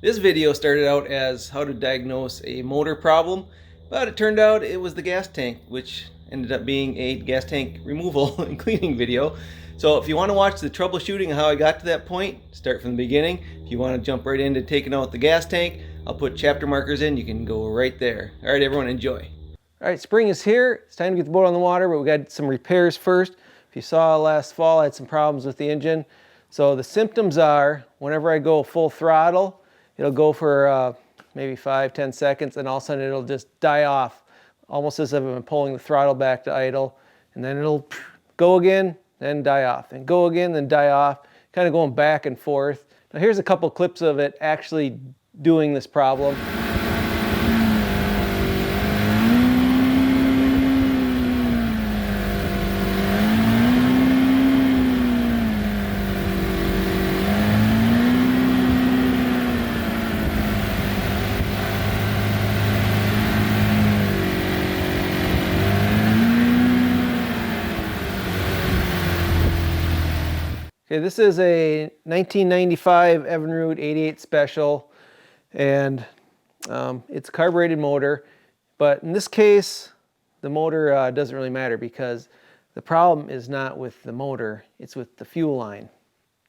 This video started out as how to diagnose a motor problem, but it turned out it was the gas tank, which ended up being a gas tank removal and cleaning video. So if you want to watch the troubleshooting and how I got to that point, start from the beginning. If you want to jump right into taking out the gas tank, I'll put chapter markers in. You can go right there. All right, everyone, enjoy. All right, spring is here. It's time to get the boat on the water, but we got some repairs first. If you saw last fall, I had some problems with the engine. So the symptoms are, whenever I go full throttle, it'll go for maybe 5-10 seconds, and all of a sudden it'll just die off, almost as if I've been pulling the throttle back to idle. And then it'll go again, then die off, and go again, then die off, kind of going back and forth. Now here's a couple clips of it actually doing this problem. Okay, this is a 1995 Evinrude 88 Special, and it's a carbureted motor, but in this case, the motor doesn't really matter because the problem is not with the motor, it's with the fuel line.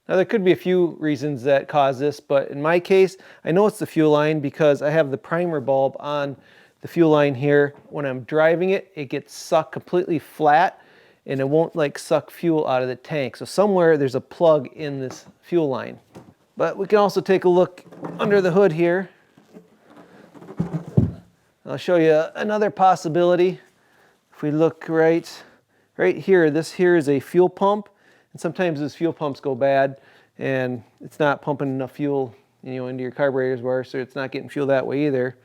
Now there could be a few reasons that cause this, but in my case, I know it's the fuel line because I have the primer bulb on the fuel line here. When I'm driving it, it gets sucked completely flat, and it won't like suck fuel out of the tank. So somewhere there's a plug in this fuel line. But we can also take a look under the hood here. I'll show you another possibility. If we look right here, this here is a fuel pump, and sometimes those fuel pumps go bad and it's not pumping enough fuel, into your carburetor reservoir, so it's not getting fuel that way either.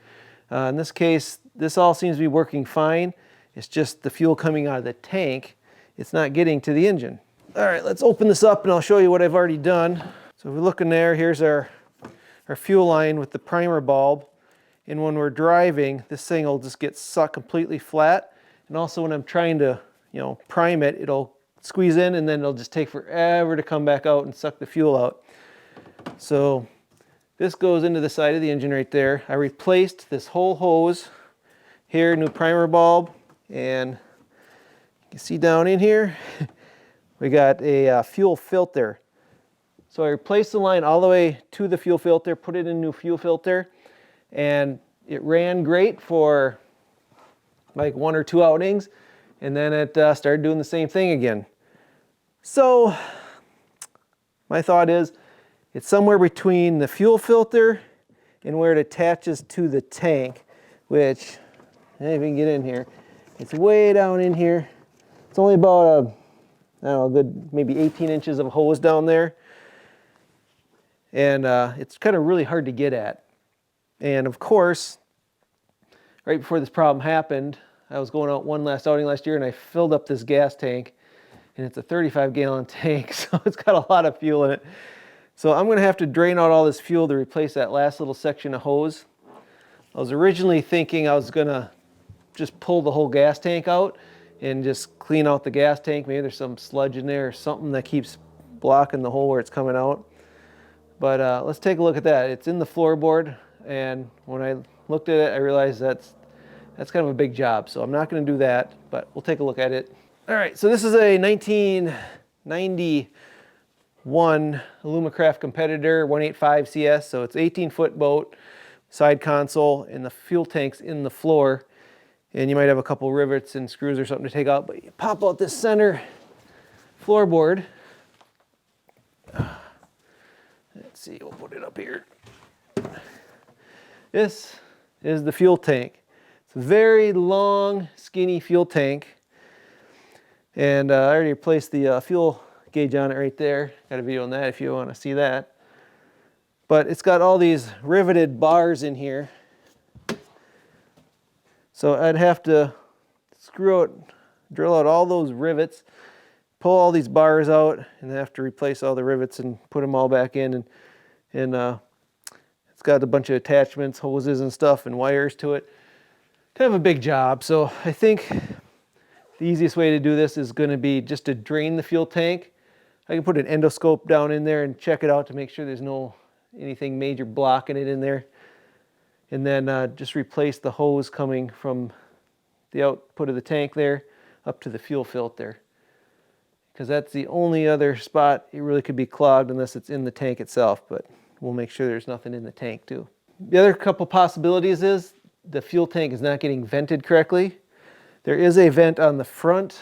In this case, this all seems to be working fine. It's just the fuel coming out of the tank, it's not getting to the engine. All right, let's open this up and I'll show you what I've already done. So if we look in there, here's our fuel line with the primer bulb. And when we're driving, this thing will just get sucked completely flat. And also when I'm trying to, prime it, it'll squeeze in and then it'll just take forever to come back out and suck the fuel out. So this goes into the side of the engine right there. I replaced this whole hose here, new primer bulb, and you can see down in here, we got a fuel filter. So I replaced the line all the way to the fuel filter, put it in a new fuel filter, and it ran great for like 1 or 2 outings, and then it started doing the same thing again. So my thought is, it's somewhere between the fuel filter and where it attaches to the tank, which, if you can get in here, it's way down in here. It's only about a good maybe 18 inches of hose down there. And it's kind of really hard to get at. And of course, right before this problem happened, I was going out one last outing last year and I filled up this gas tank, and it's a 35-gallon tank, so it's got a lot of fuel in it. So I'm gonna have to drain out all this fuel to replace that last little section of hose. I was originally thinking I was gonna just pull the whole gas tank out and just clean out the gas tank. Maybe there's some sludge in there or something that keeps blocking the hole where it's coming out. But let's take a look at that. It's in the floorboard, and when I looked at it, I realized that's kind of a big job. So I'm not going to do that, but we'll take a look at it. All right, so this is a 1991 Alumacraft Competitor 185 CS. So it's 18-foot boat, side console, and the fuel tank's in the floor. And you might have a couple rivets and screws or something to take out, but you pop out this center floorboard. Let's see, we'll put it up here. This is the fuel tank. It's a very long, skinny fuel tank. And I already replaced the fuel gauge on it right there. Got a video on that if you want to see that. But it's got all these riveted bars in here. So I'd have to drill out all those rivets, pull all these bars out, and have to replace all the rivets and put them all back in. And it's got a bunch of attachments, hoses and stuff, and wires to it. Kind of a big job. So I think the easiest way to do this is going to be just to drain the fuel tank. I can put an endoscope down in there and check it out to make sure there's no anything major blocking it in there. And then just replace the hose coming from the output of the tank there up to the fuel filter, because that's the only other spot it really could be clogged unless it's in the tank itself, but we'll make sure there's nothing in the tank too. The other couple possibilities is the fuel tank is not getting vented correctly. There is a vent on the front.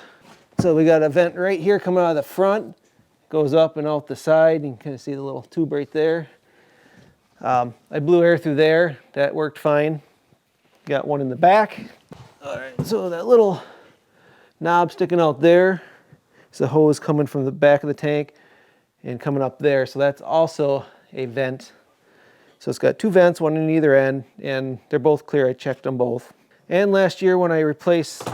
So we got a vent right here coming out of the front, goes up and out the side. You can kind of see the little tube right there. I blew air through there, that worked fine. Got one in the back. All right, so that little knob sticking out there is the hose coming from the back of the tank and coming up there. So that's also a vent. So it's got two vents, one in either end, and they're both clear. I checked them both. And last year when I replaced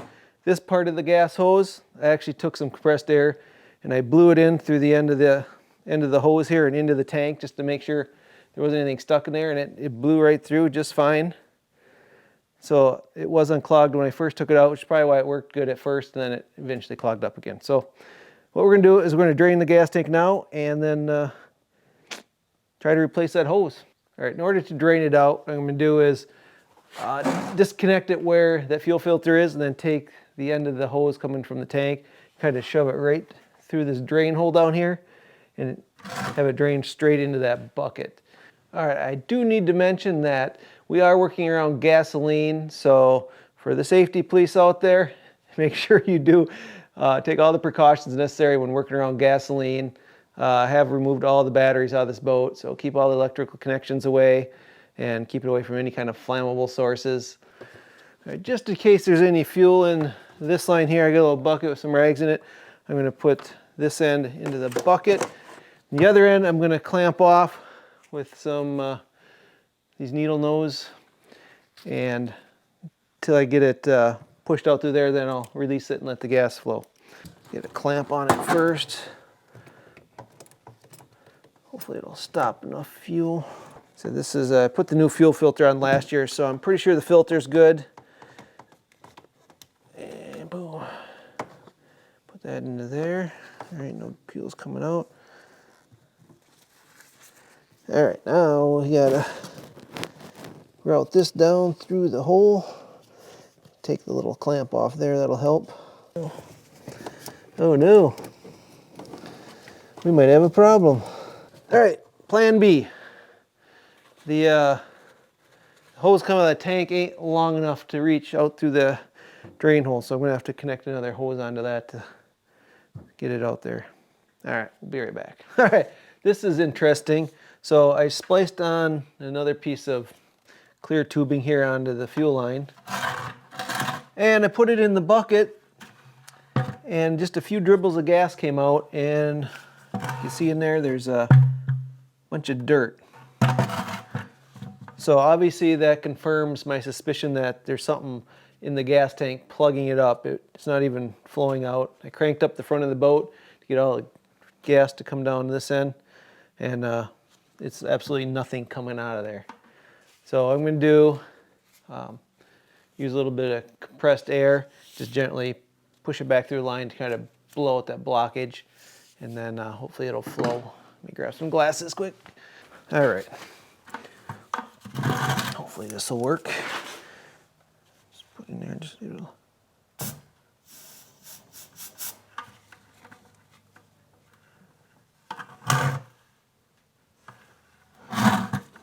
this part of the gas hose, I actually took some compressed air and I blew it in through the end of the hose here and into the tank just to make sure there wasn't anything stuck in there, and it blew right through just fine. So it was unclogged when I first took it out, which is probably why it worked good at first, and then it eventually clogged up again. So what we're going to do is we're going to drain the gas tank now and then try to replace that hose. All right, in order to drain it out, what I'm going to do is disconnect it where that fuel filter is, and then take the end of the hose coming from the tank, kind of shove it right through this drain hole down here, and have it drain straight into that bucket. All right, I do need to mention that we are working around gasoline, so for the safety police out there, make sure you do take all the precautions necessary when working around gasoline. I have removed all the batteries out of this boat, so keep all the electrical connections away and keep it away from any kind of flammable sources. All right, just in case there's any fuel in this line here, I got a little bucket with some rags in it. I'm going to put this end into the bucket. The other end I'm going to clamp off with some these needle nose, and until I get it pushed out through there, then I'll release it and let the gas flow. Get a clamp on it first. Hopefully it'll stop enough fuel. So this is, I put the new fuel filter on last year, so I'm pretty sure the filter's good. And boom, put that into there. There ain't no fuel's coming out. All right, now we gotta route this down through the hole. Take the little clamp off there, that'll help. Oh no, we might have a problem. All right, plan B. The hose coming out of the tank ain't long enough to reach out through the drain hole, so I'm gonna have to connect another hose onto that to get it out there. All right, we'll be right back. All right, this is interesting. So I spliced on another piece of clear tubing here onto the fuel line, and I put it in the bucket, and just a few dribbles of gas came out, and you see in there, there's a bunch of dirt. So obviously that confirms my suspicion that there's something in the gas tank plugging it up. It's not even flowing out. I cranked up the front of the boat to get all the gas to come down this end, and it's absolutely nothing coming out of there. So I'm going to do, use a little bit of compressed air, just gently push it back through the line to kind of blow out that blockage, and then hopefully it'll flow. Let me grab some glasses quick. All right. Hopefully this will work. Just put in there, just it'll.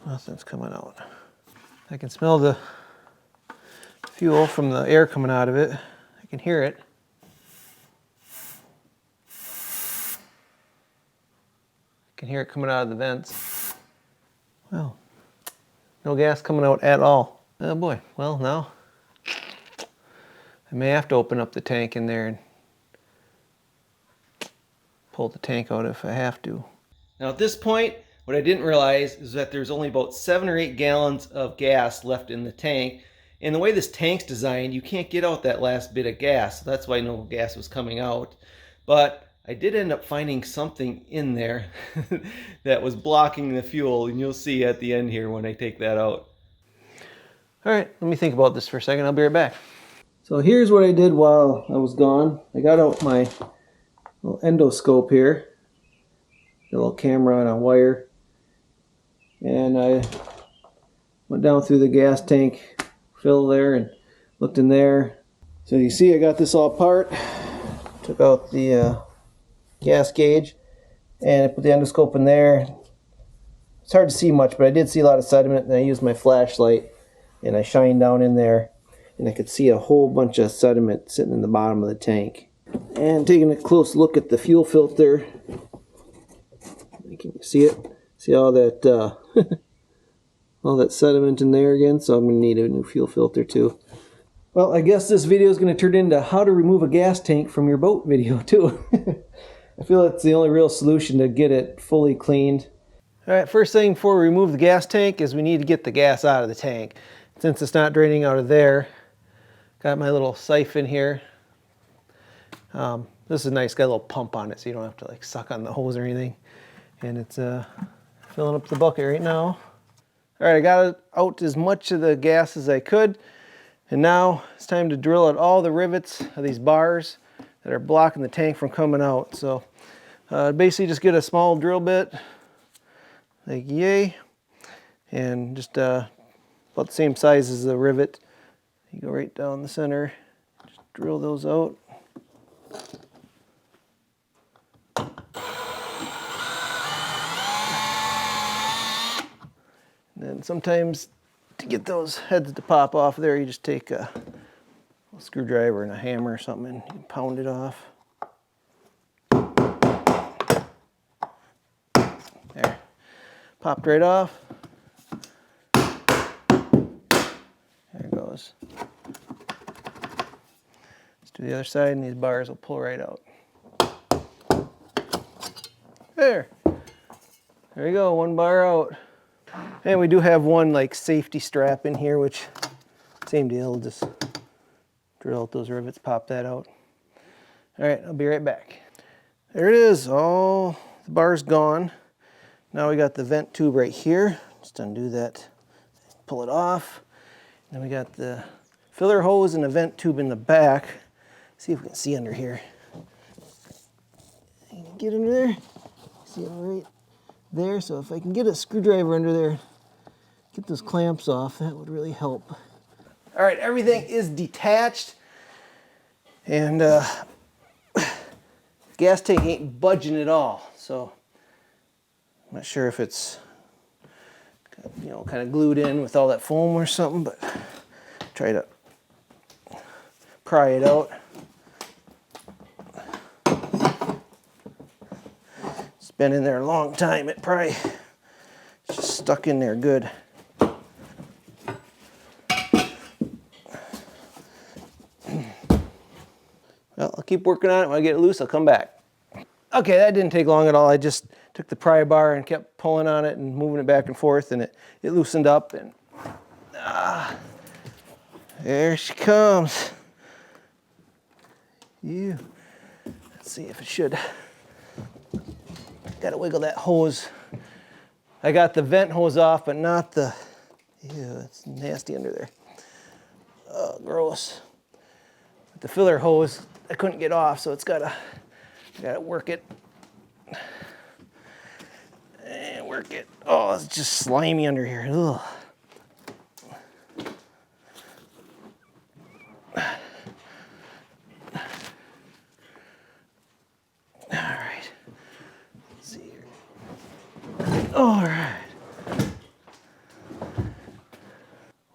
Nothing's coming out. I can smell the fuel from the air coming out of it. I can hear it. I can hear it coming out of the vents. Well, no gas coming out at all. Oh boy, well now I may have to open up the tank in there and pull the tank out if I have to. Now at this point, what I didn't realize is that there's only about 7 or 8 gallons of gas left in the tank. And the way this tank's designed, you can't get out that last bit of gas. So that's why no gas was coming out. But I did end up finding something in there that was blocking the fuel, and you'll see at the end here when I take that out. All right, let me think about this for a second. I'll be right back. So here's what I did while I was gone. I got out my little endoscope here, a little camera on a wire, And I went down through the gas tank fill there and looked in there. So you see I got this all apart. Took out the gas gauge and I put the endoscope in there. It's hard to see much, but I did see a lot of sediment, and I used my flashlight and I shined down in there and I could see a whole bunch of sediment sitting in the bottom of the tank. And taking a close look at the fuel filter, can you see it? See all that all that sediment in there again? So I'm going to need a new fuel filter too. Well, I guess this video is going to turn into how to remove a gas tank from your boat video too. I feel it's the only real solution to get it fully cleaned. All right, first thing before we remove the gas tank is we need to get the gas out of the tank. Since it's not draining out of there, got my little siphon here. This is nice, got a little pump on it so you don't have to like suck on the hose or anything. And it's filling up the bucket right now. All right, I got out as much of the gas as I could. And now it's time to drill out all the rivets of these bars that are blocking the tank from coming out. So basically just get a small drill bit, like yay, and just about the same size as the rivet. You go right down the center, just drill those out. And then sometimes to get those heads to pop off there, you just take a screwdriver and a hammer or something and you pound it off. There, popped right off. There it goes. Let's do the other side and these bars will pull right out. There you go, one bar out. And we do have one like safety strap in here, which same deal, just drill out those rivets, pop that out. All right, I'll be right back. There it is, all the bars gone. Now we got the vent tube right here. Just undo that, pull it off. Then we got the filler hose and the vent tube in the back. See if we can see under here. Get under there, see it right there. So if I can get a screwdriver under there, get those clamps off, that would really help. All right, everything is detached, and gas tank ain't budging at all. So I'm not sure if it's, you know, kind of glued in with all that foam or something, but try to pry it out. It's been in there a long time. It probably it's just stuck in there good. Well, I'll keep working on it. When I get it loose, I'll come back. Okay, that didn't take long at all. I just took the pry bar and kept pulling on it and moving it back and forth, and it loosened up, and there she comes. Let's see if it should. Gotta wiggle that hose. I got the vent hose off, but not the, ew, it's nasty under there. Oh, gross. But the filler hose, I couldn't get off, so I gotta work it. And work it. Oh, it's just slimy under here. Ugh. All right.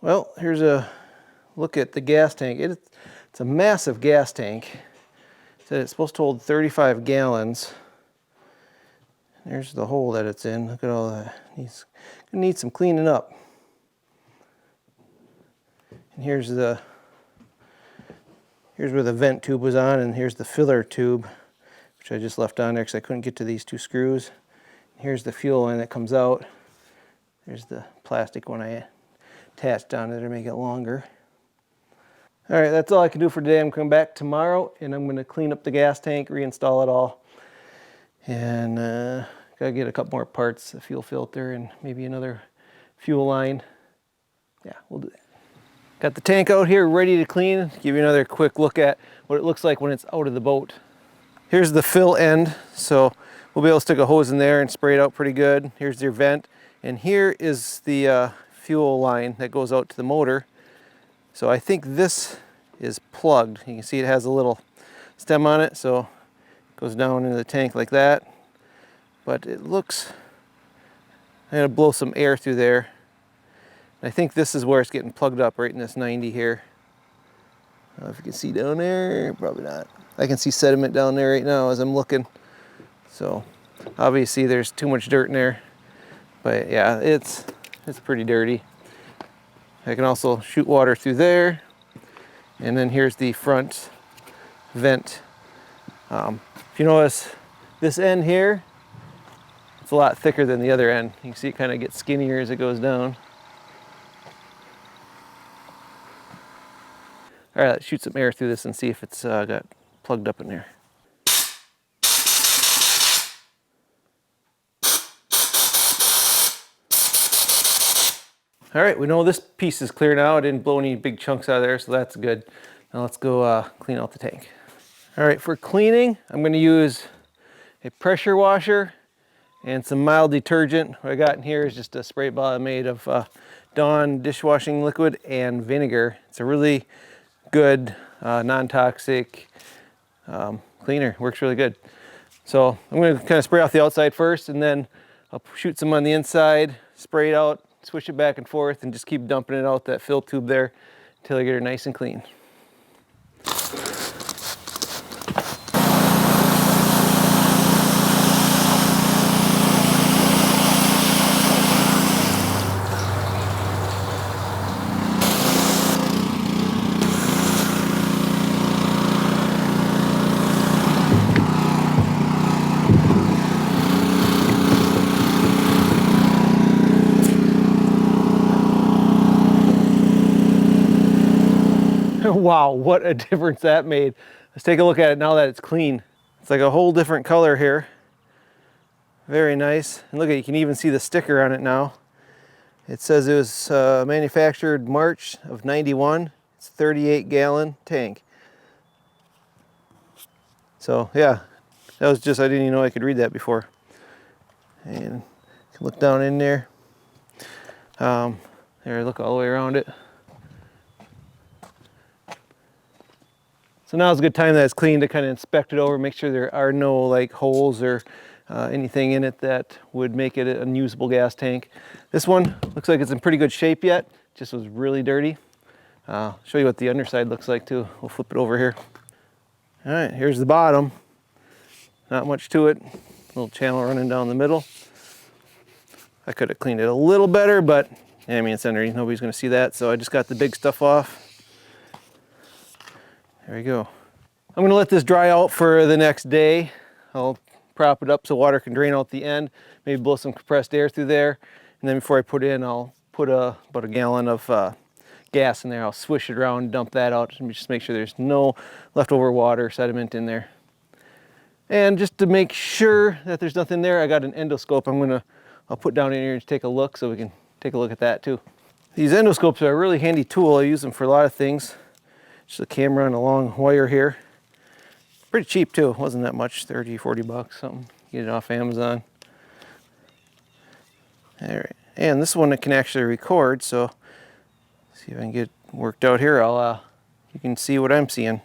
Well, here's a look at the gas tank. It's a massive gas tank. It said it's supposed to hold 35 gallons. There's the hole that it's in. Look at all that. Needs some cleaning up. And here's where the vent tube was on, and here's the filler tube, which I just left on there because I couldn't get to these two screws. Here's the fuel line that comes out. There's the plastic one I attached on there to make it longer. All right, that's all I can do for today. I'm coming back tomorrow, and I'm going to clean up the gas tank, reinstall it all, and gotta get a couple more parts, a fuel filter, and maybe another fuel line. Yeah, we'll do that. Got the tank out here ready to clean. Give you another quick look at what it looks like when it's out of the boat. Here's the fill end, so we'll be able to stick a hose in there and spray it out pretty good. Here's your vent, And here is the fuel line that goes out to the motor. So I think this is plugged. You can see it has a little stem on it, so it goes down into the tank like that. But it looks, I'm gonna blow some air through there. I think this is where it's getting plugged up, right in this 90 here. I don't know if you can see down there, probably not. I can see sediment down there right now as I'm looking. So obviously there's too much dirt in there, but yeah, it's pretty dirty. I can also shoot water through there. And then here's the front vent. If you notice this end here, it's a lot thicker than the other end. You can see it kind of gets skinnier as it goes down. All right, let's shoot some air through this and see if it's got plugged up in there. All right, we know this piece is clear now. I didn't blow any big chunks out of there, so that's good. Now let's go clean out the tank. All right, for cleaning, I'm gonna use a pressure washer and some mild detergent. What I got in here is just a spray bottle made of Dawn dishwashing liquid and vinegar. It's a really good non-toxic cleaner. Works really good. So I'm going to kind of spray off the outside first, and then I'll shoot some on the inside, spray it out, swish it back and forth, and just keep dumping it out that fill tube there until I get her nice and clean. Wow, what a difference that made. Let's take a look at it now that it's clean. It's like a whole different color here. Very nice. And look at, you can even see the sticker on it now. It says it was manufactured March of '91. It's a 38-gallon tank. So yeah, that was just, I didn't even know I could read that before. And you can look down in there. There, look all the way around it. So now is a good time that it's clean to kind of inspect it over, make sure there are no like holes or anything in it that would make it an unusable gas tank. This one looks like it's in pretty good shape yet, just was really dirty. I'll show you what the underside looks like too. We'll flip it over here. All right, here's the bottom. Not much to it. Little channel running down the middle. I could have cleaned it a little better, but I mean, it's underneath, nobody's gonna see that. So I just got the big stuff off. There we go. I'm gonna let this dry out for the next day. I'll prop it up so water can drain out the end, maybe blow some compressed air through there. And then before I put it in, I'll put about a gallon of gas in there. I'll swish it around, dump that out, and just make sure there's no leftover water, sediment in there. And just to make sure that there's nothing there, I got an endoscope I'll put down in here and take a look so we can take a look at that too. These endoscopes are a really handy tool. I use them for a lot of things. Just a camera and a long wire here. Pretty cheap too, it wasn't that much, 30, 40 bucks, something. Get it off Amazon. All right, and this one that can actually record, so see if I can get it worked out here. You can see what I'm seeing.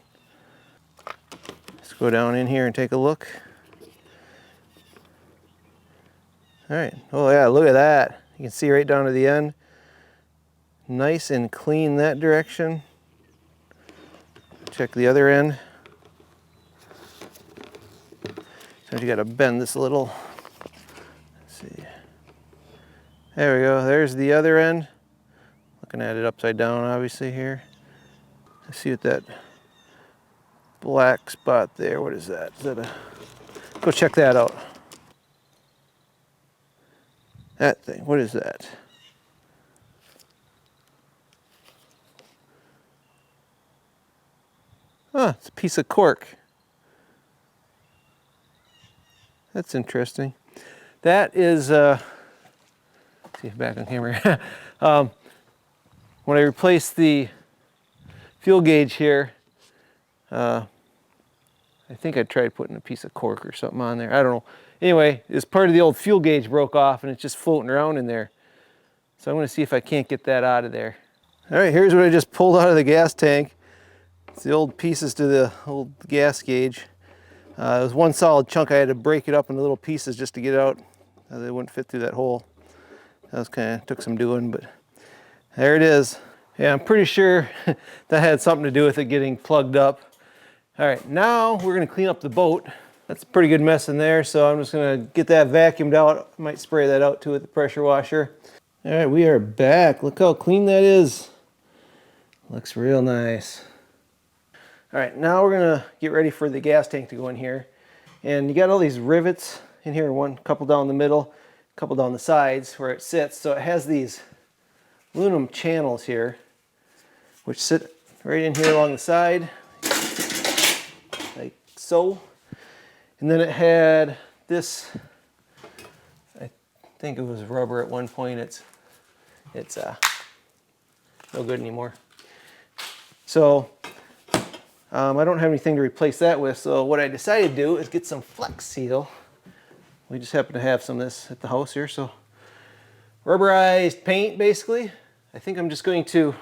Let's go down in here and take a look. All right, oh yeah, look at that. You can see right down to the end. Nice and clean that direction. Check the other end. So you gotta bend this a little. Let's see. There we go, there's the other end. Looking at it upside down, obviously here. Let's see what that black spot there, what is that? Is that a, go check that out. That thing, what is that? Huh, it's a piece of cork. That's interesting. That is, see if back on camera. When I replaced the fuel gauge here, I think I tried putting a piece of cork or something on there. I don't know. Anyway, this part of the old fuel gauge broke off and it's just floating around in there. So I'm gonna see if I can't get that out of there. All right, here's what I just pulled out of the gas tank. It's the old pieces to the old gas gauge. It was one solid chunk. I had to break it up into little pieces just to get it out. They wouldn't fit through that hole. That was kind of, took some doing, but there it is. Yeah, I'm pretty sure that had something to do with it getting plugged up. All right, now we're gonna clean up the boat. That's a pretty good mess in there, so I'm just gonna get that vacuumed out. I might spray that out too with the pressure washer. All right, we are back. Look how clean that is. Looks real nice. All right, now we're gonna get ready for the gas tank to go in here. And you got all these rivets in here, couple down the middle, couple down the sides where it sits. So it has these aluminum channels here, which sit right in here along the side, like so. And then it had this, I think it was rubber at one point. It's no good anymore. So I don't have anything to replace that with. So what I decided to do is get some Flex Seal. We just happen to have some of this at the house here. So rubberized paint, basically. I think I'm just going to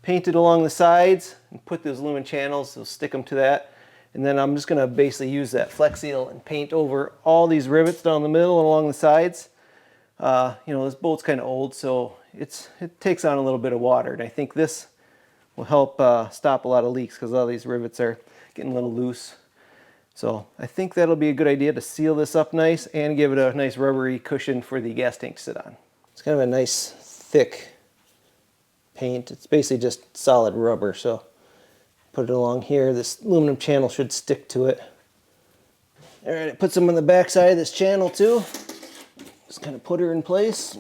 paint it along the sides and put those aluminum channels, so stick them to that. And then I'm just gonna basically use that Flex Seal and paint over all these rivets down the middle and along the sides. You know, this boat's kind of old, so it takes on a little bit of water. And I think this will help stop a lot of leaks because all these rivets are getting a little loose. So I think that'll be a good idea to seal this up nice and give it a nice rubbery cushion for the gas tank to sit on. It's kind of a nice thick paint. It's basically just solid rubber, so put it along here. This aluminum channel should stick to it. All right, it puts them on the back side of this channel too. Just kind of put her in place.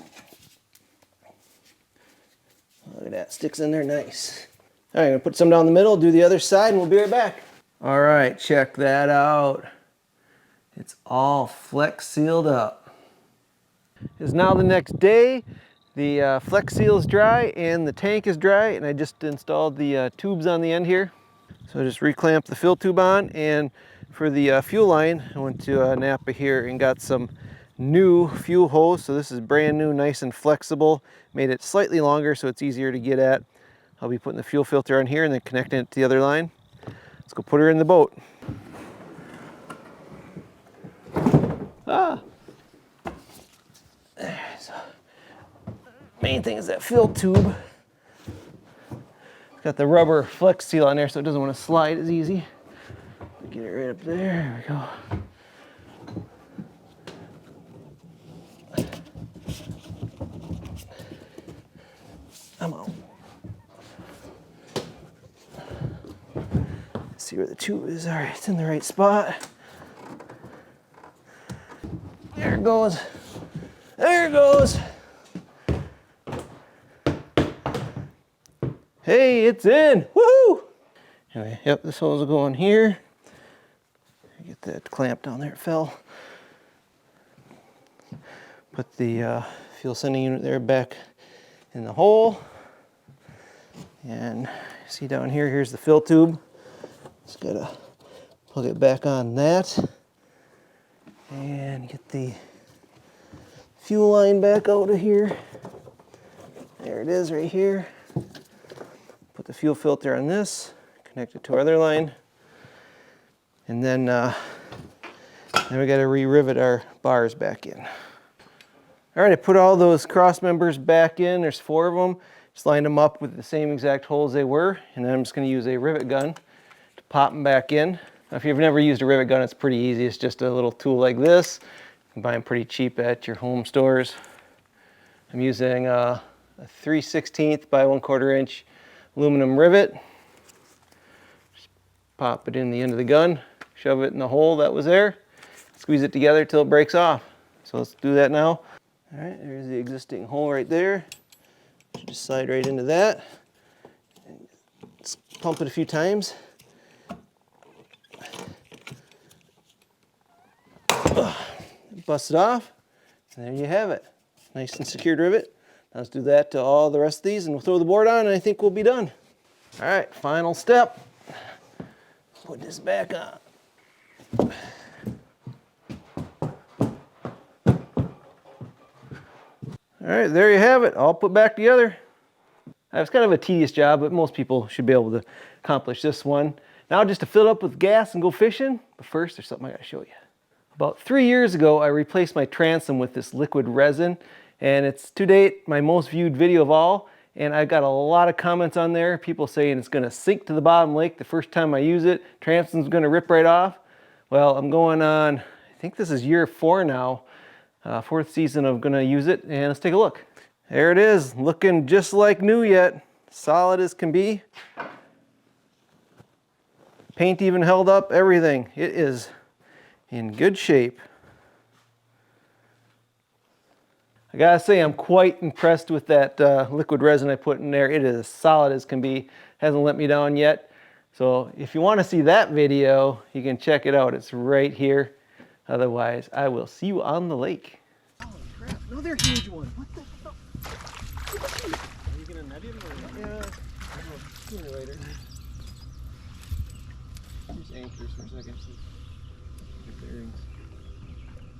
Look at that, sticks in there nice. All right, I'm gonna put some down the middle, do the other side, and we'll be right back. All right, check that out. It's all Flex Sealed up. It's now the next day. The Flex Seal is dry and the tank is dry, and I just installed the tubes on the end here. So I just reclamped the fill tube on, and for the fuel line, I went to Napa here and got some new fuel hose. So this is brand new, nice and flexible. Made it slightly longer so it's easier to get at. I'll be putting the fuel filter on here and then connecting it to the other line. Let's go put her in the boat. So, main thing is that fill tube. It's got the rubber Flex Seal on there so it doesn't want to slide as easy. Get it right up there. There we go. Come on. See where the tube is. All right, it's in the right spot. There it goes. There it goes. Hey, it's in. Woohoo! Anyway, yep, this hose will go on here. Get that clamp down there, it fell. Put the fuel sending unit there back in the hole. And see down here, here's the fill tube. Just gotta plug it back on that. And get the fuel line back out of here. There it is right here. Put the fuel filter on this, connect it to our other line. And then we gotta re-rivet our bars back in. All right, I put all those cross members back in. There's 4 of them. Just lined them up with the same exact holes they were. And then I'm just gonna use a rivet gun to pop them back in. Now, if you've never used a rivet gun, it's pretty easy. It's just a little tool like this. You can buy them pretty cheap at your home stores. I'm using a 3/16 by 1/4 inch aluminum rivet. Just pop it in the end of the gun, shove it in the hole that was there, squeeze it together till it breaks off. So let's do that now. All right, there's the existing hole right there. Just slide right into that. Let's pump it a few times. Bust it off, and there you have it. Nice and secured rivet. Now let's do that to all the rest of these, and we'll throw the board on, and I think we'll be done. All right, final step. Put this back on. All right, there you have it, all put back together. It's kind of a tedious job, but most people should be able to accomplish this one. Now just to fill it up with gas and go fishing, but first there's something I gotta show you. About 3 years ago, I replaced my transom with this liquid resin, and it's to date my most viewed video of all, and I got a lot of comments on there, people saying it's gonna sink to the bottom lake the first time I use it, transom's gonna rip right off. Well, I'm going on, I think this is year 4 now, 4th season of gonna use it, and let's take a look. There it is, looking just like new yet, solid as can be. Paint even held up, everything. It is in good shape. I gotta say I'm quite impressed with that liquid resin I put in there. It is as solid as can be, hasn't let me down yet. So if you want to see that video, you can check it out. It's right here. Otherwise, I will see you on the lake. Holy crap, another huge one. What the hell? Are you gonna net him or? Yeah, sooner or later. Just anchors for a second. Get bearings.